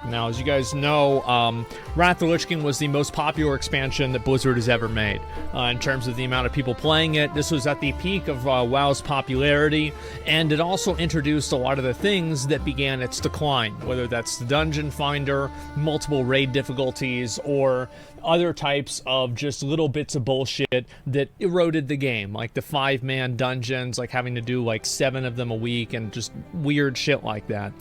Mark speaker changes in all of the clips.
Speaker 1: Now, as you guys know, Wrath of the Lich King was the most popular expansion that Blizzard has ever made. In terms of the amount of people playing it, this was at the peak of WoW's popularity, and it also introduced a lot of the things that began its decline, whether that's the Dungeon Finder, multiple raid difficulties, or other types of just little bits of bullshit that eroded the game, like the 5-man dungeons, like having to do like 7 of them a week, and just weird shit like that.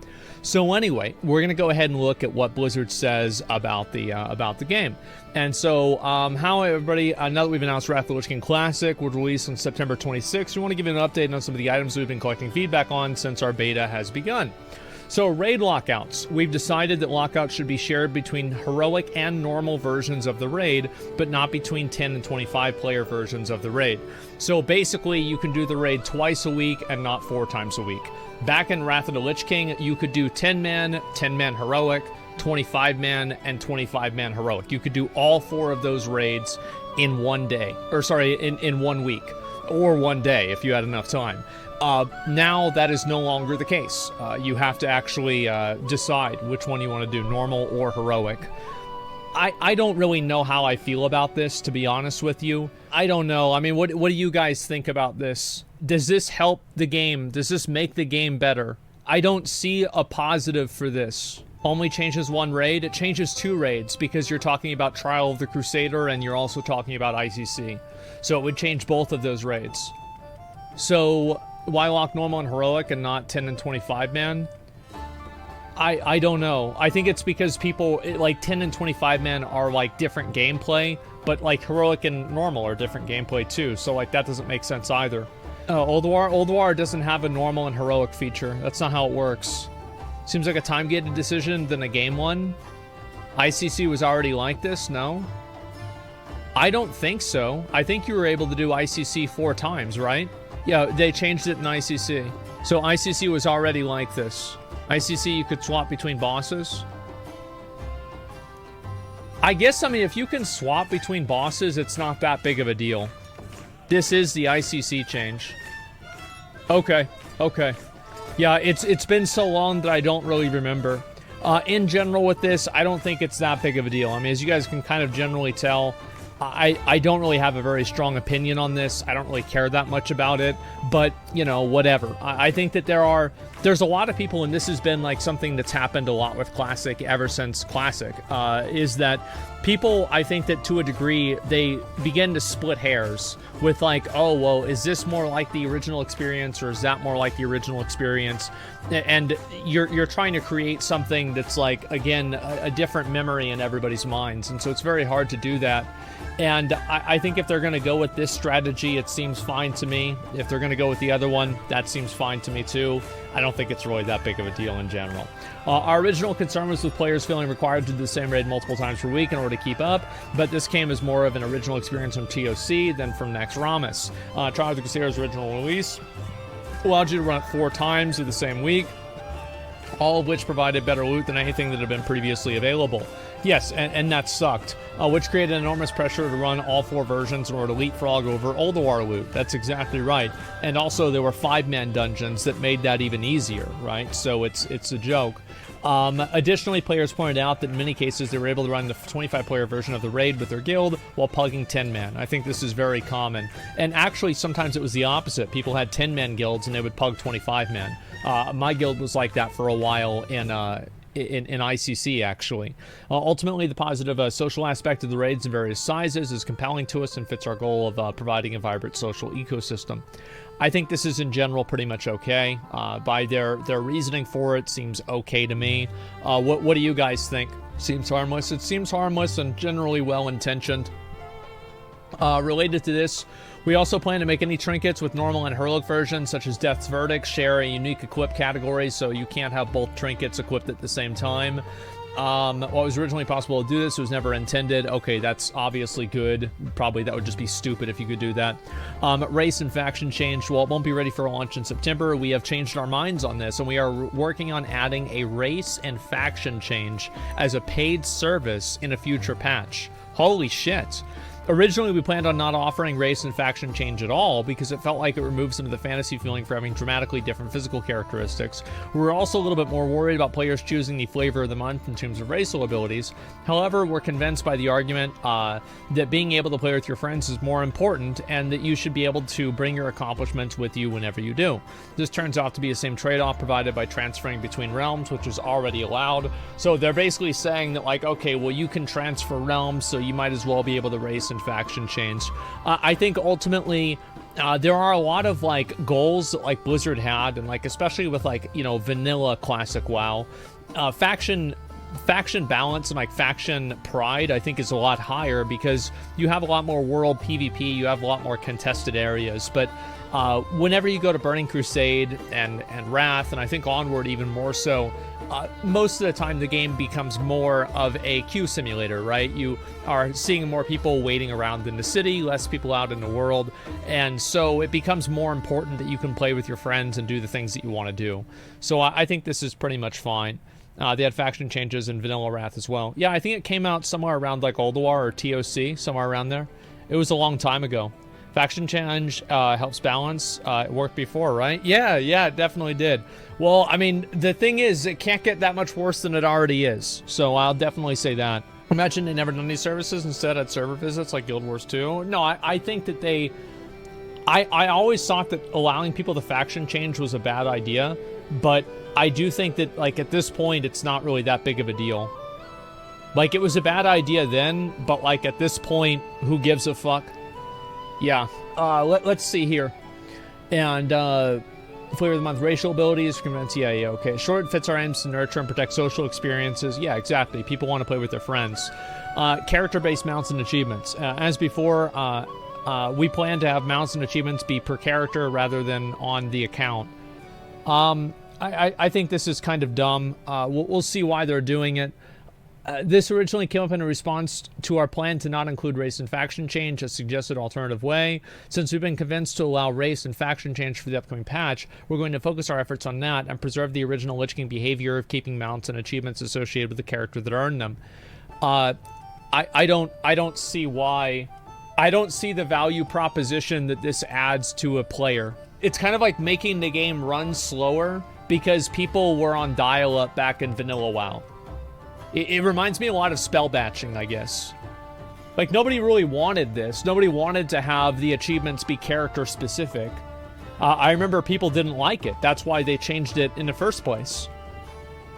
Speaker 1: So anyway, we're going to go ahead and look at what Blizzard says about the game. And so, how everybody, now that we've announced Wrath of the Lich King Classic would release on September 26th, we want to give you an update on some of the items we've been collecting feedback on since our beta has begun. So, raid lockouts. We've decided that lockouts should be shared between heroic and normal versions of the raid, but not between 10 and 25 player versions of the raid. So basically, you can do the raid twice a week and not 4 times a week. Back in Wrath of the Lich King, you could do 10-man, 10-man heroic, 25-man, and 25-man heroic. You could do all 4 of those raids in one day. Or sorry, in 1 week. Or 1 day, if you had enough time. Now that is no longer the case. You have to actually decide which one you want to do, normal or heroic. I don't really know how I feel about this, to be honest with you. I don't know. I mean, what do you guys think about this? Does this help the game? Does this make the game better? I don't see a positive for this. Only changes 1 raid. It changes 2 raids because you're talking about Trial of the Crusader and you're also talking about ICC. So it would change both of those raids. So why lock normal and heroic and not 10 and 25 man? I don't know. I think it's because people, like 10 and 25 man are like different gameplay, but like heroic and normal are different gameplay too. So like that doesn't make sense either. Old War doesn't have a normal and heroic feature. That's not how it works. Seems like a time-gated decision than a game one. ICC was already like this, no? I don't think so. I think you were able to do ICC 4 times, right? Yeah, they changed it in ICC. So ICC was already like this. ICC, you could swap between bosses. I guess, I mean, if you can swap between bosses, it's not that big of a deal. This is the ICC change. Okay, okay. Yeah, it's been so long that I don't really remember. In general with this, I don't think it's that big of a deal. I mean, as you guys can kind of generally tell, I don't really have a very strong opinion on this. I don't really care that much about it, but, you know, whatever. I think that there's a lot of people, and this has been like something that's happened a lot with Classic ever since Classic, is that people, I think that to a degree, they begin to split hairs with like, oh, well, is this more like the original experience or is that more like the original experience? And you're trying to create something that's like, again, a different memory in everybody's minds. And so it's very hard to do that. And I think if they're going to go with this strategy, it seems fine to me. If they're going to go with the other one, that seems fine to me too. I don't think it's really that big of a deal in general. Our original concern was with players feeling required to do the same raid multiple times per week in order to keep up, but this came as more of an original experience from TOC than from Naxxramas. Trial of the Crusader's original release allowed you to run it 4 times in the same week, all of which provided better loot than anything that had been previously available. Yes, and that sucked, which created enormous pressure to run all 4 versions in order to leapfrog over Old War loot. That's exactly right. And also there were 5-man dungeons that made that even easier, right? So it's a joke. Additionally, players pointed out that in many cases they were able to run the 25-player version of the raid with their guild while plugging 10-man. I think this is very common. And actually, sometimes it was the opposite. People had 10-man guilds and they would plug 25-man. My guild was like that for a while in ICC, actually. Ultimately, the positive social aspect of the raids in various sizes is compelling to us and fits our goal of providing a vibrant social ecosystem. I think this is in general pretty much okay. By their reasoning for it seems okay to me. What do you guys think? Seems harmless? It seems harmless and generally well-intentioned. Related to this, we also plan to make any trinkets with normal and heroic versions, such as Death's Verdict, share a unique equip category, so you can't have both trinkets equipped at the same time. What was originally possible to do this was never intended. Okay, that's obviously good. Probably that would just be stupid if you could do that. Race and faction change. Well, it won't be ready for launch in September. We have changed our minds on this, and we are working on adding a race and faction change as a paid service in a future patch. Holy shit. Originally, we planned on not offering race and faction change at all because it felt like it removed some of the fantasy feeling for having dramatically different physical characteristics. We were also a little bit more worried about players choosing the flavor of the month in terms of racial abilities. However, we're convinced by the argument that being able to play with your friends is more important and that you should be able to bring your accomplishments with you whenever you do. This turns out to be the same trade-off provided by transferring between realms, which is already allowed. So they're basically saying that, like, okay, well, you can transfer realms, so you might as well be able to race and faction change. I think ultimately there are a lot of like goals that like Blizzard had, and like especially with like, you know, vanilla classic WoW, faction balance and like faction pride I think is a lot higher because you have a lot more world PvP, you have a lot more contested areas. But whenever you go to Burning Crusade and Wrath, and I think Onward even more so, most of the time the game becomes more of a queue simulator, right? You are seeing more people waiting around in the city, less people out in the world, and so it becomes more important that you can play with your friends and do the things that you want to do. So I think this is pretty much fine. They had faction changes in Vanilla Wrath as well. Yeah, I think it came out somewhere around like Ulduar or TOC, somewhere around there. It was a long time ago. Faction change helps balance. It worked before, right? Yeah, it definitely did. Well, I mean, the thing is, it can't get that much worse than it already is. So I'll definitely say that. Imagine they never done these services, instead had server visits like Guild Wars 2. No, I think that they... I always thought that allowing people to faction change was a bad idea, but I do think that, like, at this point, it's not really that big of a deal. Like, it was a bad idea then, but, like, at this point, who gives a fuck? Yeah. Let's see here. And, flavor of the month, racial abilities, convince, yeah, okay. Short fits our aims to nurture and protect social experiences. Yeah, exactly. People want to play with their friends. Character-based mounts and achievements. As before, we plan to have mounts and achievements be per character rather than on the account. I think this is kind of dumb. We'll see why they're doing it. This originally came up in a response to our plan to not include race and faction change as suggested alternative way. Since we've been convinced to allow race and faction change for the upcoming patch, we're going to focus our efforts on that and preserve the original Lich King behavior of keeping mounts and achievements associated with the character that earned them. I don't see why. I don't see the value proposition that this adds to a player. It's kind of like making the game run slower because people were on dial-up back in vanilla WoW. It reminds me a lot of spell batching, I guess. Like, nobody really wanted this. Nobody wanted to have the achievements be character-specific. I remember people didn't like it. That's why they changed it in the first place.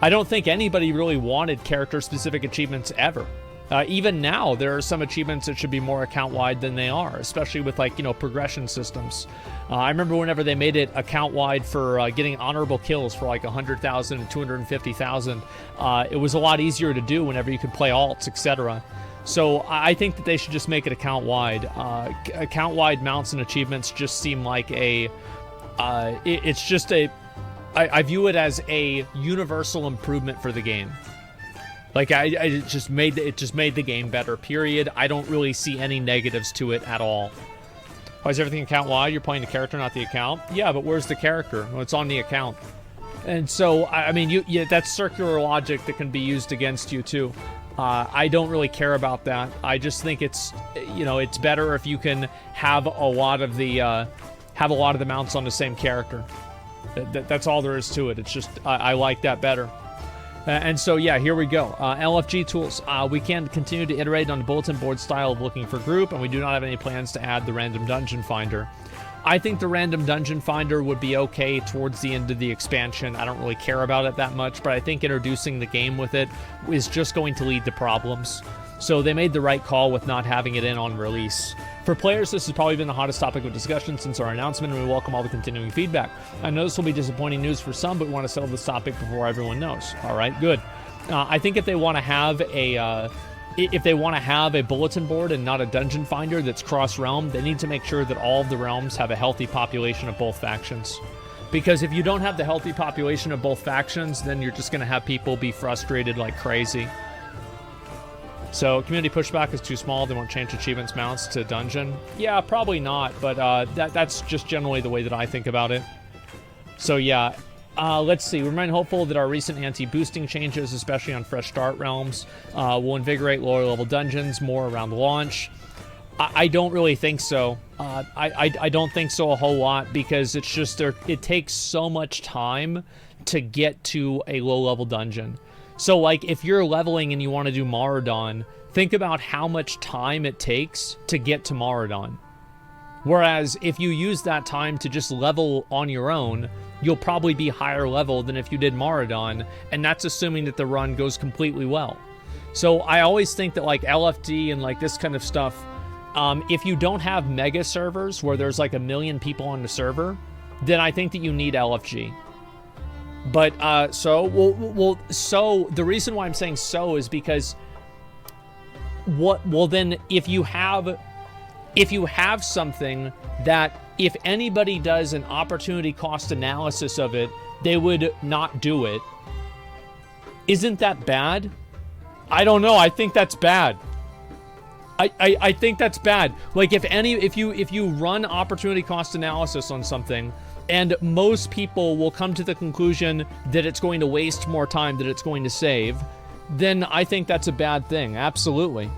Speaker 1: I don't think anybody really wanted character-specific achievements ever. Even now, there are some achievements that should be more account-wide than they are, especially with, like, you know, progression systems. I remember whenever they made it account-wide for getting honorable kills for, like, 100,000 and 250,000, it was a lot easier to do whenever you could play alts, etc. So I think that they should just make it account-wide. Account-wide mounts and achievements just seem like a... it's just a... I view it as a universal improvement for the game. Like, it just made the game better, period. I don't really see any negatives to it at all. Why is everything account-wide? You're playing the character, not the account? Yeah, but where's the character? Well, it's on the account. And so, I mean, that's circular logic that can be used against you, too. I don't really care about that. I just think it's, you know, it's better if you can have a lot of the mounts on the same character. That's all there is to it. It's just, I like that better. And so, yeah, here we go. LFG tools. We can continue to iterate on the bulletin board style of looking for group, and we do not have any plans to add the random dungeon finder. I think the random dungeon finder would be okay towards the end of the expansion. I don't really care about it that much, but I think introducing the game with it is just going to lead to problems. So they made the right call with not having it in on release. For players, this has probably been the hottest topic of discussion since our announcement, and we welcome all the continuing feedback. I know this will be disappointing news for some, but we want to settle this topic before everyone knows. All right, good. I think if they want to have a bulletin board and not a dungeon finder that's cross-realm, they need to make sure that all of the realms have a healthy population of both factions. Because if you don't have the healthy population of both factions, then you're just going to have people be frustrated like crazy. So, community pushback is too small. They won't change achievements mounts to dungeon. Yeah, probably not, but that's just generally the way that I think about it. So, yeah. Let's see. We remain hopeful that our recent anti-boosting changes, especially on fresh start realms, will invigorate lower level dungeons more around launch. I don't really think so. I don't think so a whole lot, because it's just it takes so much time to get to a low-level dungeon. So, like, if you're leveling and you want to do Maraudon, think about how much time it takes to get to Maraudon. Whereas, if you use that time to just level on your own, you'll probably be higher level than if you did Maraudon, and that's assuming that the run goes completely well. So, I always think that, like, LFD and, like, this kind of stuff, if you don't have mega servers where there's, like, 1 million people on the server, then I think that you need LFG. But, so the reason why I'm saying so is because then if you have something that if anybody does an opportunity cost analysis of it, they would not do it, isn't that bad? I don't know. I think that's bad. I think that's bad. Like, if you run opportunity cost analysis on something, and most people will come to the conclusion that it's going to waste more time than it's going to save, then I think that's a bad thing. Absolutely.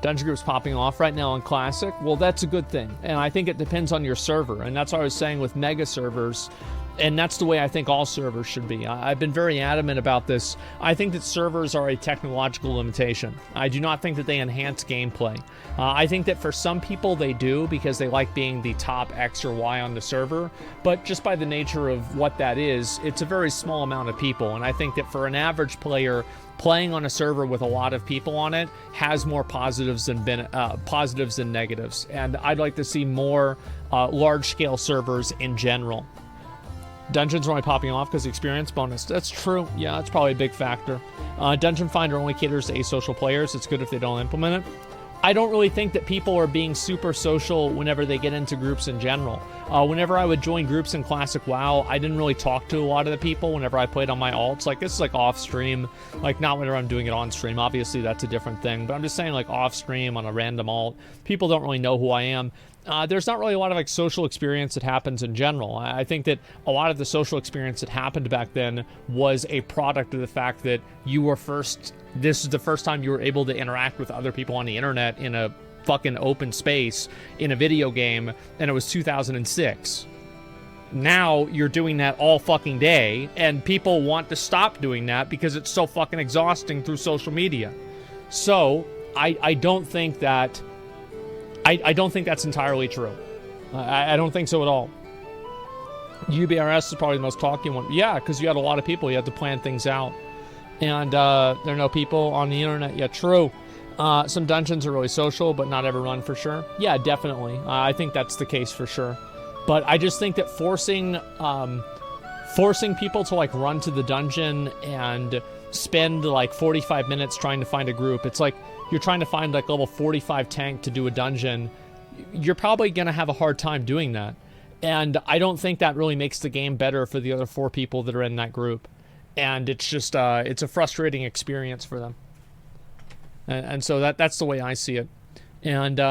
Speaker 1: Dungeon groups popping off right now in Classic. Well, that's a good thing. And I think it depends on your server. And that's what I was saying with mega servers. And that's the way I think all servers should be. I've been very adamant about this. I think that servers are a technological limitation. I do not think that they enhance gameplay. I think that for some people they do, because they like being the top X or Y on the server. But just by the nature of what that is, it's a very small amount of people. And I think that for an average player, playing on a server with a lot of people on it has more positives than negatives. And I'd like to see more large-scale servers in general. Dungeons are only popping off because of experience bonus. That's true. Yeah, that's probably a big factor. Dungeon Finder only caters to asocial players. It's good if they don't implement it. I don't really think that people are being super social whenever they get into groups in general. Whenever I would join groups in Classic WoW, I didn't really talk to a lot of the people whenever I played on my alts. Like, this is like off stream, like not whenever I'm doing it on stream. Obviously, that's a different thing. But I'm just saying, like, off stream on a random alt, people don't really know who I am. There's not really a lot of, like, social experience that happens in general. I think that a lot of the social experience that happened back then was a product of the fact that you were this is the first time you were able to interact with other people on the internet in a fucking open space in a video game, and it was 2006. Now you're doing that all fucking day, and people want to stop doing that because it's so fucking exhausting through social media. So I don't think that I don't think that's entirely true. I don't think so at all. UBRS is probably the most talking one. Yeah, because you had a lot of people. You had to plan things out. And there are no people on the internet yet. True. Some dungeons are really social, but not every run for sure. Yeah, definitely. I think that's the case for sure. But I just think that forcing people to, like, run to the dungeon and spend, like, 45 minutes trying to find a group. It's like you're trying to find, like, level 45 tank to do a dungeon. You're probably going to have a hard time doing that. And I don't think that really makes the game better for the other 4 people that are in that group. And it's just, it's a frustrating experience for them. And so that's the way I see it. And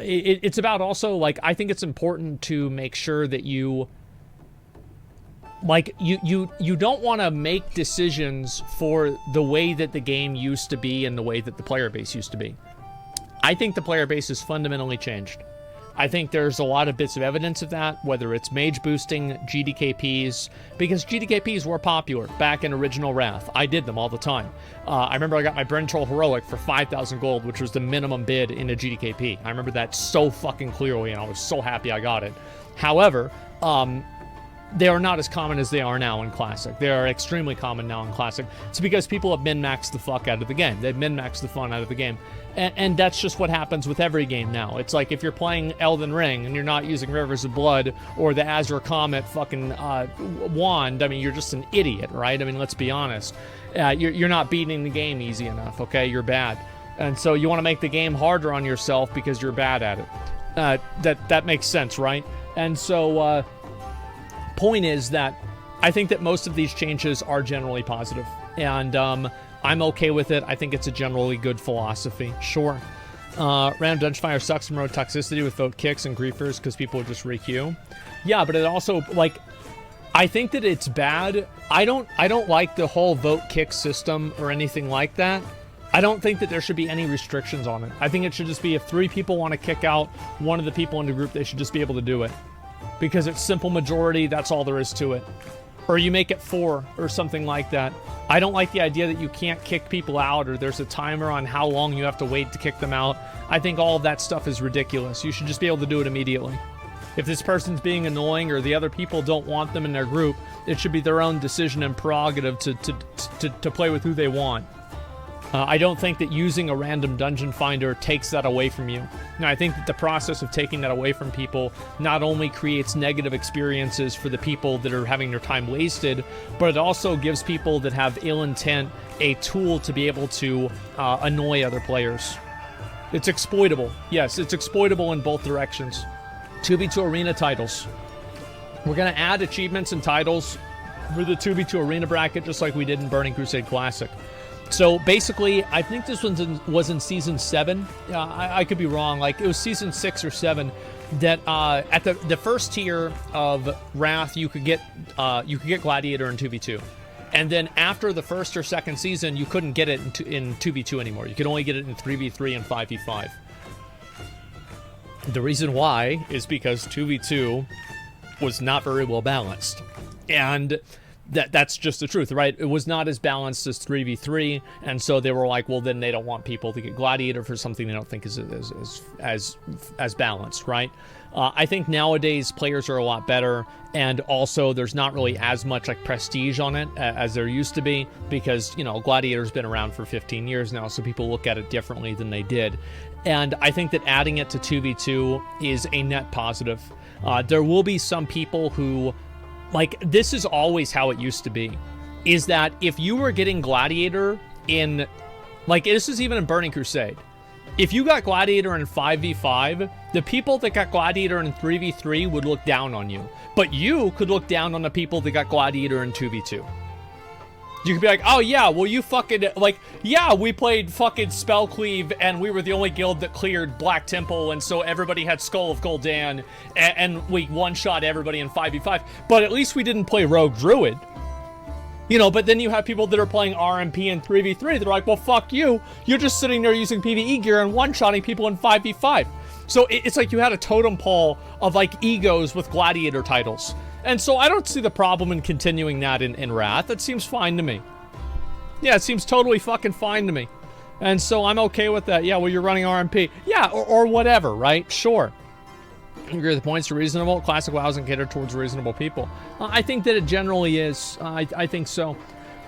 Speaker 1: it's about also, like, I think it's important to make sure that you, like, you don't want to make decisions for the way that the game used to be and the way that the player base used to be. I think the player base has fundamentally changed. I think there's a lot of bits of evidence of that, whether it's mage boosting, GDKPs, because GDKPs were popular back in original Wrath. I did them all the time. I remember I got my Bryn Troll Heroic for 5,000 gold, which was the minimum bid in a GDKP. I remember that so fucking clearly, and I was so happy I got it. However, they are not as common as they are now in Classic. They are extremely common now in Classic. It's because people have min-maxed the fuck out of the game. They've min-maxed the fun out of the game. And that's just what happens with every game now. It's like if you're playing Elden Ring and you're not using Rivers of Blood or the Azure Comet fucking wand, I mean, you're just an idiot, right? I mean, let's be honest. You're not beating the game easy enough, okay? You're bad. And so you want to make the game harder on yourself because you're bad at it. That makes sense, right? And so, point is that I think that most of these changes are generally positive. And, I'm okay with it. I think it's a generally good philosophy. Sure. Random Dungeon Fire sucks from road toxicity with vote kicks and griefers because people would just re-queue. Yeah, but it also, like, I think that it's bad. I don't like the whole vote kick system or anything like that. I don't think that there should be any restrictions on it. I think it should just be if 3 people want to kick out one of the people in the group, they should just be able to do it. Because it's simple majority, that's all there is to it. Or you make it 4 or something like that. I don't like the idea that you can't kick people out or there's a timer on how long you have to wait to kick them out. I think all of that stuff is ridiculous. You should just be able to do it immediately. If this person's being annoying or the other people don't want them in their group, it should be their own decision and prerogative to play with who they want. I don't think that using a random dungeon finder takes that away from you. Now, I think that the process of taking that away from people not only creates negative experiences for the people that are having their time wasted, but it also gives people that have ill intent a tool to be able to annoy other players. It's exploitable. Yes, it's exploitable in both directions. 2v2 arena titles. We're going to add achievements and titles for the 2v2 arena bracket just like we did in Burning Crusade Classic. So basically, I think this one was in Season 7. I could be wrong. Like, it was Season 6 or 7 that at the first tier of Wrath, you could get Gladiator in 2v2. And then after the first or second season, you couldn't get it in 2v2 anymore. You could only get it in 3v3 and 5v5. The reason why is because 2v2 was not very well balanced. And that's just the truth, right? It was not as balanced as 3v3, and so they were like, well, then they don't want people to get Gladiator for something they don't think is as balanced, right? I think nowadays players are a lot better, and also there's not really as much like prestige on it as there used to be, because, you know, Gladiator's been around for 15 years now, so people look at it differently than they did. And I think that adding it to 2v2 is a net positive. There will be some people who, like, this is always how it used to be, is that if you were getting Gladiator in, like, this is even in Burning Crusade, if you got Gladiator in 5v5, the people that got Gladiator in 3v3 would look down on you. But you could look down on the people that got Gladiator in 2v2. You could be like, oh yeah, well you fucking, like, yeah, we played fucking Spellcleave and we were the only guild that cleared Black Temple, and so everybody had Skull of Gul'dan, and we one-shot everybody in 5v5. But at least we didn't play Rogue Druid. You know, but then you have people that are playing RMP in 3v3. They're like, well, fuck you. You're just sitting there using PvE gear and one-shotting people in 5v5. So it's like you had a totem pole of, like, egos with Gladiator titles. And so I don't see the problem in continuing that in Wrath. That seems fine to me. Yeah, it seems totally fucking fine to me. And so I'm okay with that. Yeah, well, you're running RMP. Yeah, or whatever, right? Sure. I agree, the points are reasonable. Classic WoW isn't catered towards reasonable people. I think that it generally is. I think so.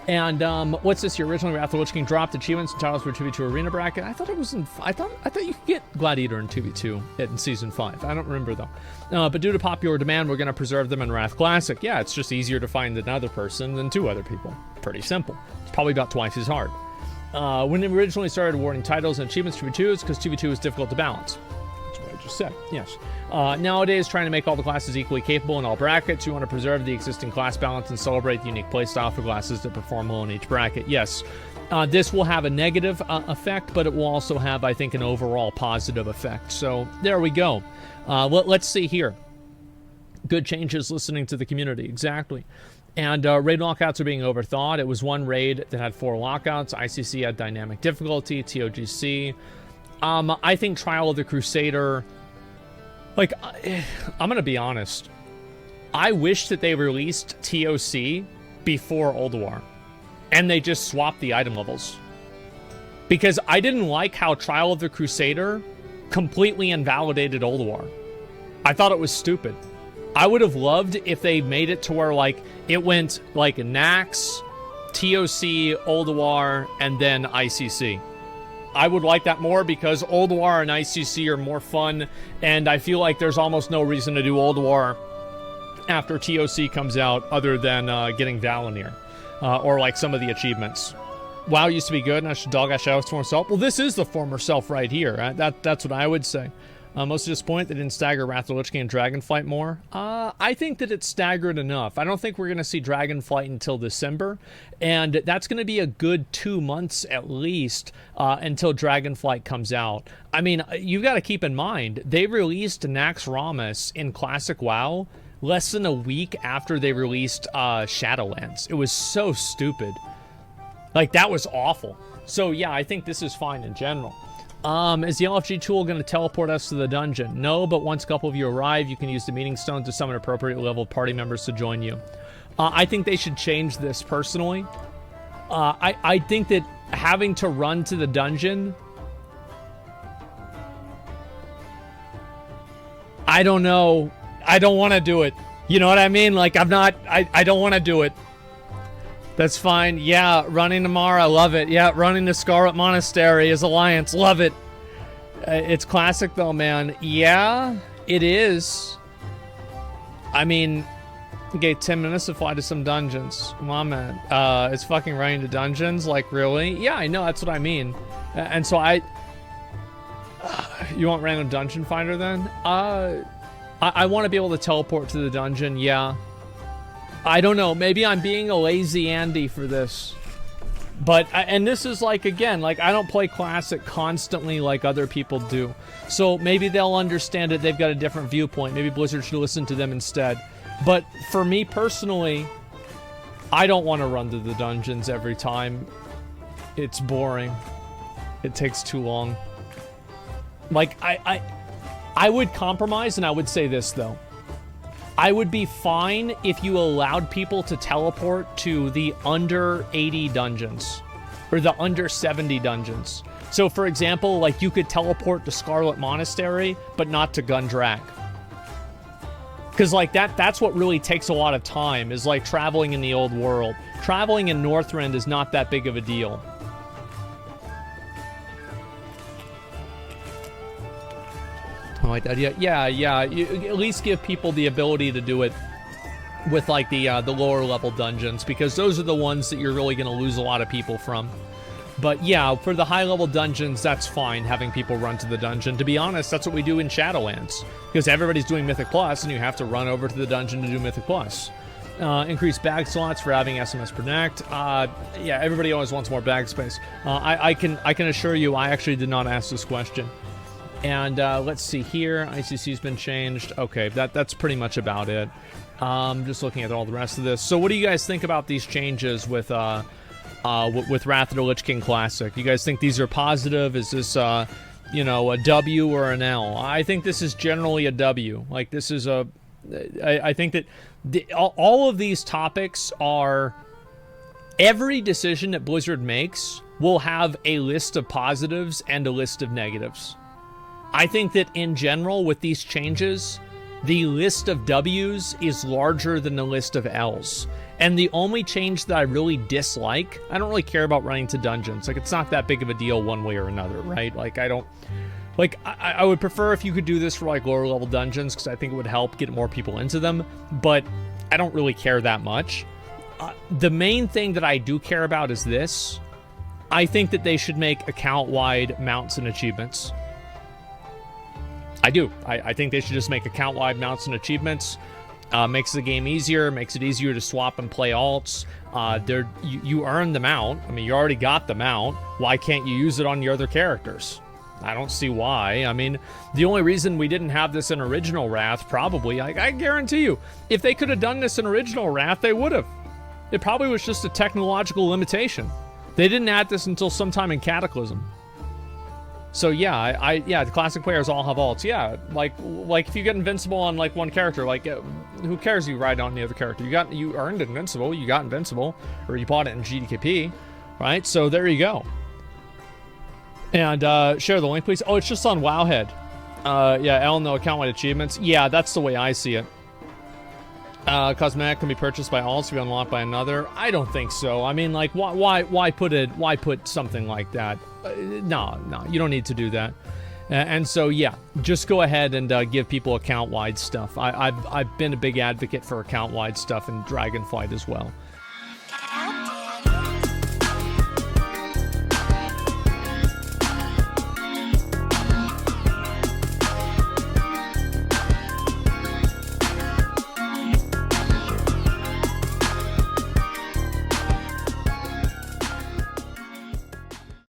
Speaker 1: And what's this here? Originally, Wrath of the Lich King dropped achievements and titles for 2v2 arena bracket. I thought it was in. I thought you could get Gladiator in 2v2 in Season 5. I don't remember though. But due to popular demand, we're going to preserve them in Wrath Classic. Yeah, it's just easier to find another person than 2 other people. Pretty simple. It's probably about twice as hard. When they originally started awarding titles and achievements to 2v2, it's because 2v2 is difficult to balance. That's what I just said. Yes. Nowadays, trying to make all the classes equally capable in all brackets, you want to preserve the existing class balance and celebrate the unique playstyle for classes that perform well in each bracket. Yes, this will have a negative effect, but it will also have, I think, an overall positive effect. So there we go. Let's see here. Good changes, listening to the community. Exactly. And raid lockouts are being overthought. It was one raid that had 4 lockouts. ICC had dynamic difficulty, TOGC. I think Trial of the Crusader... Like, I'm going to be honest. I wish that they released TOC before Ulduar. And they just swapped the item levels. Because I didn't like how Trial of the Crusader completely invalidated Ulduar. I thought it was stupid. I would have loved if they made it to where, like, it went, like, Nax, TOC, Ulduar, and then ICC. I would like that more because Ulduar and ICC are more fun, and I feel like there's almost no reason to do Ulduar after TOC comes out other than getting Valinir, or like some of the achievements. WoW used to be good, and I should dog out Shadow's former self. Well, this is the former self right here. That's what I would say. Most disappointed they didn't stagger Wrath of the Lich King and Dragonflight more. I think that it's staggered enough. I don't think we're going to see Dragonflight until December, and that's going to be a good 2 months at least until Dragonflight comes out. I mean, you've got to keep in mind, they released Nax Ramus in Classic WoW less than a week after they released Shadowlands. It was so stupid. Like, that was awful. So yeah, I think this is fine in general. Is the LFG tool going to teleport us to the dungeon? No, but once a couple of you arrive, you can use the meeting stone to summon appropriate level party members to join you. I think they should change this personally. I think that having to run to the dungeon, I don't know. I don't want to do it. You know what I mean? Like, I don't want to do it. That's fine. Yeah, running tomorrow. I love it. Yeah, running to Scarlet Monastery is Alliance. Love it. It's classic, though, man. Yeah, it is. I mean, okay, 10 minutes to fly to some dungeons. Come on, man. It's fucking running to dungeons? Like, really? Yeah, I know. That's what I mean. And so you want random dungeon finder, then? I want to be able to teleport to the dungeon, yeah. I don't know. Maybe I'm being a lazy Andy for this. But, and this is like, again, like, I don't play Classic constantly like other people do. So maybe they'll understand it. They've got a different viewpoint. Maybe Blizzard should listen to them instead. But for me personally, I don't want to run to the dungeons every time. It's boring. It takes too long. Like, I would compromise, and I would say this, though. I would be fine if you allowed people to teleport to the under 80 dungeons, or the under 70 dungeons. So, for example, like, you could teleport to Scarlet Monastery, but not to Gundrak. Because, like, that's what really takes a lot of time, is, like, traveling in the old world. Traveling in Northrend is not that big of a deal. Oh, yeah. You at least give people the ability to do it with, like, the lower level dungeons, because those are the ones that you're really going to lose a lot of people from. But yeah, for the high level dungeons, that's fine, having people run to the dungeon. To be honest, that's what we do in Shadowlands, because everybody's doing Mythic Plus, and you have to run over to the dungeon to do Mythic Plus. Increase bag slots for having SMS Connect. Yeah, everybody always wants more bag space. I can assure you, I actually did not ask this question. And let's see here. ICC's been changed. Okay, that's pretty much about it. Just looking at all the rest of this. So what do you guys think about these changes with Wrath of the Lich King Classic? You guys think these are positive? Is this, you know, a W or an L? I think this is generally a W. Like, this is a... I think that all of these topics are... Every decision that Blizzard makes will have a list of positives and a list of negatives. I think that in general, with these changes, the list of W's is larger than the list of L's. And the only change that I really dislike, I don't really care about running to dungeons. Like, it's not that big of a deal one way or another, right? Like, I don't... Like, I would prefer if you could do this for, like, lower level dungeons, because I think it would help get more people into them. But I don't really care that much. The main thing that I do care about is this. I think that they should make account-wide mounts and achievements. I do. I think they should just make account-wide mounts and achievements. Makes the game easier, makes it easier to swap and play alts. You earn the mount. I mean, you already got the mount. Why can't you use it on your other characters? I don't see why. I mean, the only reason we didn't have this in original Wrath, probably, I guarantee you, if they could have done this in original Wrath, they would have. It probably was just a technological limitation. They didn't add this until sometime in Cataclysm. So yeah, yeah, the classic players all have alts. Yeah, like if you get invincible on, like, one character, like, who cares if you ride on the other character? You earned invincible, you got invincible, or you bought it in GDKP, right? So there you go. And share the link, please. Oh, it's just on Wowhead. Yeah, L, no account-wide achievements. Yeah, that's the way I see it. Cosmetic can be purchased by alts to be unlocked by another. I don't think so. I mean, like, why put something like that? No, you don't need to do that. And so, yeah, just go ahead and give people account-wide stuff. I've been a big advocate for account-wide stuff in Dragonflight as well.